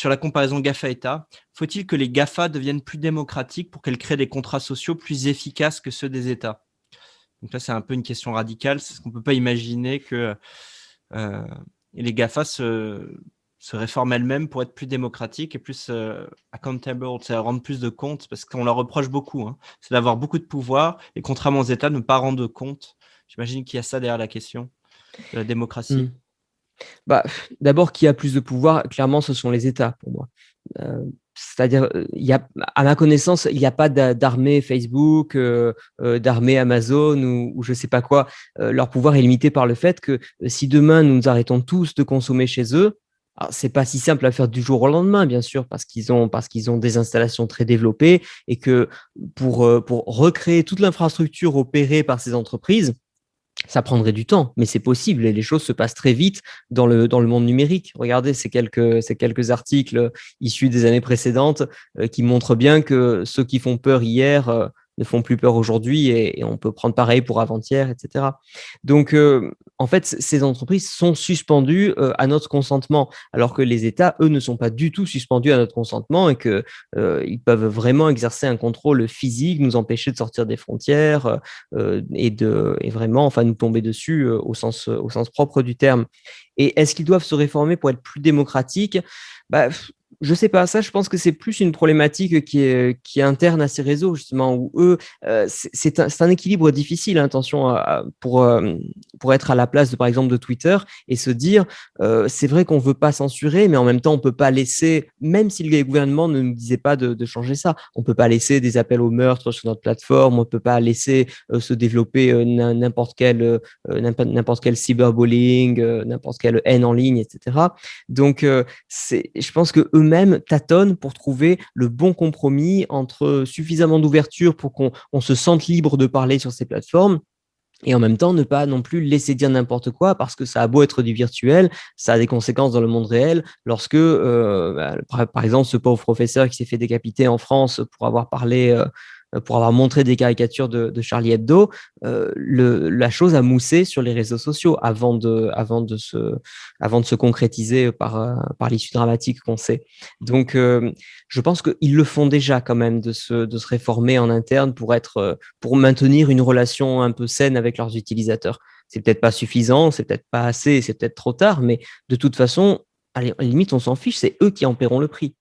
sur la comparaison GAFA-État, faut-il que les GAFA deviennent plus démocratiques pour qu'elles créent des contrats sociaux plus efficaces que ceux des États? Donc là, c'est un peu une question radicale. C'est ce qu'on ne peut pas imaginer que euh, les GAFA se réforment elles-mêmes pour être plus démocratiques et plus accountable, c'est rendre plus de comptes, parce qu'on leur reproche beaucoup, hein. C'est d'avoir beaucoup de pouvoir et contrairement aux États, ne pas rendre de compte. J'imagine qu'il y a ça derrière la question de la Hmm. démocratie. Bah, d'abord, qui a plus de pouvoir? Clairement, ce sont les États pour moi. C'est-à-dire, à ma connaissance, il n'y a pas d'armée Facebook, d'armée Amazon ou je ne sais pas quoi. Leur pouvoir est limité par le fait que si demain nous arrêtons tous de consommer chez eux, c'est pas si simple à faire du jour au lendemain, bien sûr, parce qu'ils ont des installations très développées et que pour recréer toute l'infrastructure opérée par ces entreprises, ça prendrait du temps, mais c'est possible et les choses se passent très vite dans le monde numérique. Regardez ces quelques articles issus des années précédentes qui montrent bien que ceux qui font peur hier ne font plus peur aujourd'hui et on peut prendre pareil pour avant-hier, etc. Donc, en fait, ces entreprises sont suspendues à notre consentement, alors que les États, eux, ne sont pas du tout suspendus à notre consentement et qu'ils peuvent vraiment exercer un contrôle physique, nous empêcher de sortir des frontières, et vraiment enfin nous tomber dessus au sens propre du terme. Et est-ce qu'ils doivent se réformer pour être plus démocratiques? Bah, je sais pas, ça je pense que c'est plus une problématique qui est interne à ces réseaux justement, où eux, c'est un équilibre difficile, hein, attention, pour être à la place de, par exemple, de Twitter et se dire, c'est vrai qu'on veut pas censurer, mais en même temps on peut pas laisser, même si les gouvernements ne nous disaient pas de changer ça, on peut pas laisser des appels au meurtre sur notre plateforme, on peut pas laisser se développer n'importe quel cyberbullying, n'importe quelle haine en ligne, etc. Donc, je pense que eux-mêmes tâtonnent pour trouver le bon compromis entre suffisamment d'ouverture pour qu'on se sente libre de parler sur ces plateformes et en même temps ne pas non plus laisser dire n'importe quoi parce que ça a beau être du virtuel, ça a des conséquences dans le monde réel. Lorsque, par exemple, ce pauvre professeur qui s'est fait décapiter en France pour avoir montré des caricatures de Charlie Hebdo, la chose a moussé sur les réseaux sociaux avant de se concrétiser par l'issue dramatique qu'on sait. Donc, je pense qu'ils le font déjà quand même de se réformer en interne pour maintenir une relation un peu saine avec leurs utilisateurs. C'est peut-être pas suffisant, c'est peut-être pas assez, c'est peut-être trop tard, mais de toute façon, à la limite, on s'en fiche, c'est eux qui en paieront le prix.